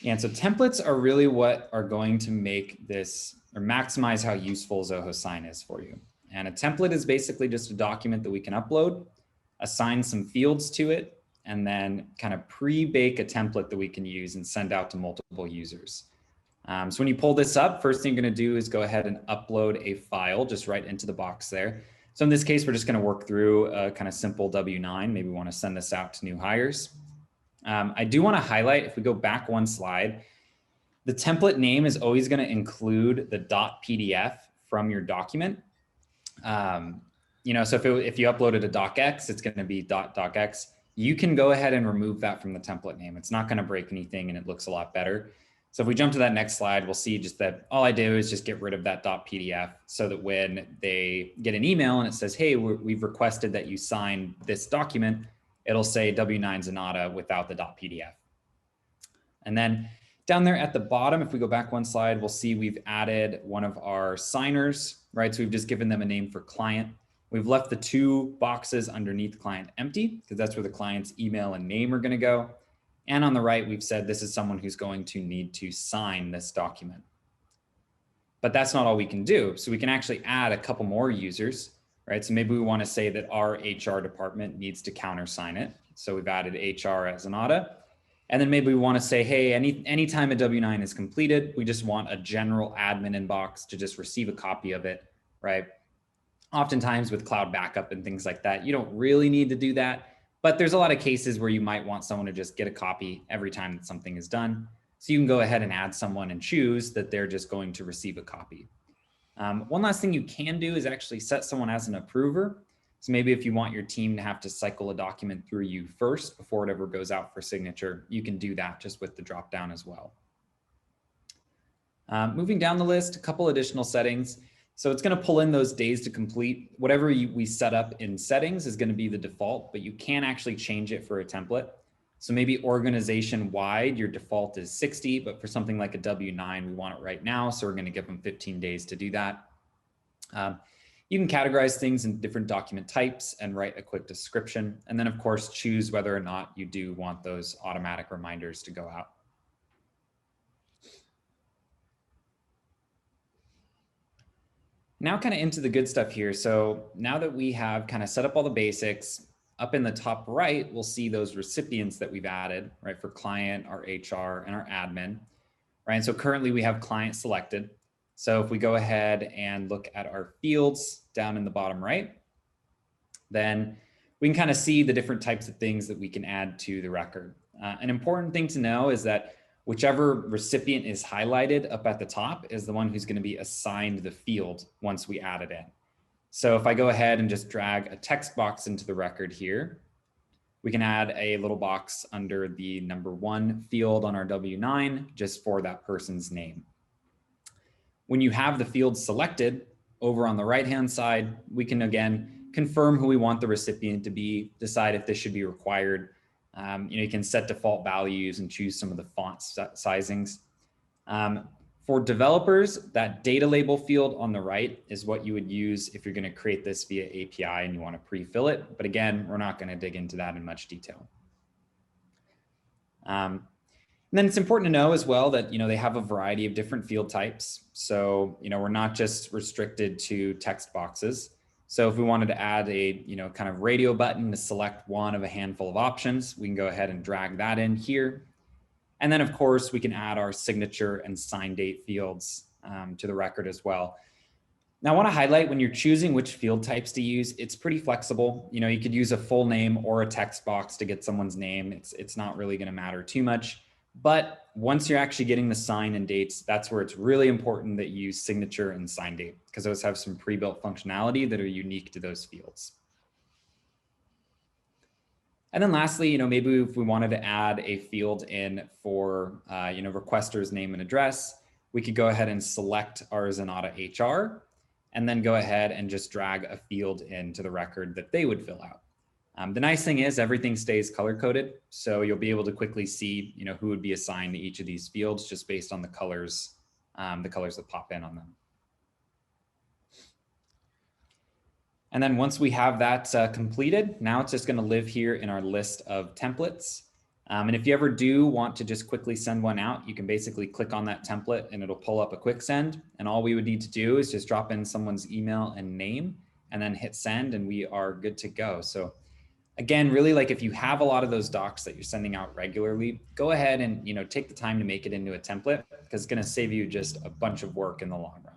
And so templates are really what are going to make this or maximize how useful Zoho Sign is for you. And a template is basically just a document that we can upload, assign some fields to it, and then kind of pre-bake a template that we can use and send out to multiple users. So when you pull this up, first thing you're going to do is go ahead and upload a file just right into the box there. So in this case, we're just going to work through a kind of simple W9. Maybe we want to send this out to new hires. I do want to highlight, if we go back one slide, the template name is always going to include the .pdf from your document. So if you uploaded a docx, it's going to be .docx. You can go ahead and remove that from the template name. It's not going to break anything and it looks a lot better. So if we jump to that next slide, we'll see just that all I do is just get rid of that .pdf so that when they get an email and it says, hey, we've requested that you sign this document, it'll say W9 Zenatta without the .pdf. And then down there at the bottom, if we go back one slide, we'll see we've added one of our signers, right? So we've just given them a name for client. We've left the two boxes underneath client empty because that's where the client's email and name are going to go. And on the right, we've said this is someone who's going to need to sign this document. But that's not all we can do. So we can actually add a couple more users, right? So maybe we want to say that our HR department needs to countersign it. So we've added HR as Zenatta. And then maybe we want to say, hey, anytime a W9 is completed, we just want a general admin inbox to just receive a copy of it, right? Oftentimes with cloud backup and things like that, you don't really need to do that. But there's a lot of cases where you might want someone to just get a copy every time that something is done. So you can go ahead and add someone and choose that they're just going to receive a copy. One last thing you can do is actually set someone as an approver. So maybe if you want your team to have to cycle a document through you first before it ever goes out for signature, you can do that just with the dropdown as well. Moving down the list, a couple additional settings. So it's going to pull in those days to complete. Whatever we set up in settings is going to be the default, but you can actually change it for a template. So maybe organization-wide, your default is 60, but for something like a W9, we want it right now. So we're going to give them 15 days to do that. You can categorize things in different document types and write a quick description. And then of course, choose whether or not you do want those automatic reminders to go out. Now kind of into the good stuff here. So now that we have kind of set up all the basics, up in the top right, we'll see those recipients that we've added, right? For client, our HR, and our admin, right? And so currently we have client selected. So if we go ahead and look at our fields down in the bottom right, then we can kind of see the different types of things that we can add to the record. An important thing to know is that whichever recipient is highlighted up at the top is the one who's going to be assigned the field once we add it in. So if I go ahead and just drag a text box into the record here, we can add a little box under the number 1 field on our W9 just for that person's name. When you have the field selected over on the right-hand side, we can again confirm who we want the recipient to be, decide if this should be required. You can set default values and choose some of the font sizings. For developers, that data label field on the right is what you would use if you're going to create this via API and you want to pre-fill it. But again, we're not going to dig into that in much detail. And then it's important to know as well that, they have a variety of different field types. So, we're not just restricted to text boxes. So if we wanted to add a, kind of radio button to select one of a handful of options, we can go ahead and drag that in here. And then of course we can add our signature and sign date fields to the record as well. Now I want to highlight when you're choosing which field types to use, it's pretty flexible. You could use a full name or a text box to get someone's name. It's not really going to matter too much. But once you're actually getting the sign and dates, that's where it's really important that you use signature and sign date, because those have some pre-built functionality that are unique to those fields. And then lastly, maybe if we wanted to add a field in for, requester's name and address, we could go ahead and select our Zenatta HR and then go ahead and just drag a field into the record that they would fill out. The nice thing is everything stays color coded. So you'll be able to quickly see, who would be assigned to each of these fields just based on the colors that pop in on them. And then once we have that completed, now it's just going to live here in our list of templates. And if you ever do want to just quickly send one out, you can basically click on that template and it'll pull up a quick send. And all we would need to do is just drop in someone's email and name and then hit send, and we are good to go. So again, really, like if you have a lot of those docs that you're sending out regularly, go ahead and take the time to make it into a template, because it's going to save you just a bunch of work in the long run.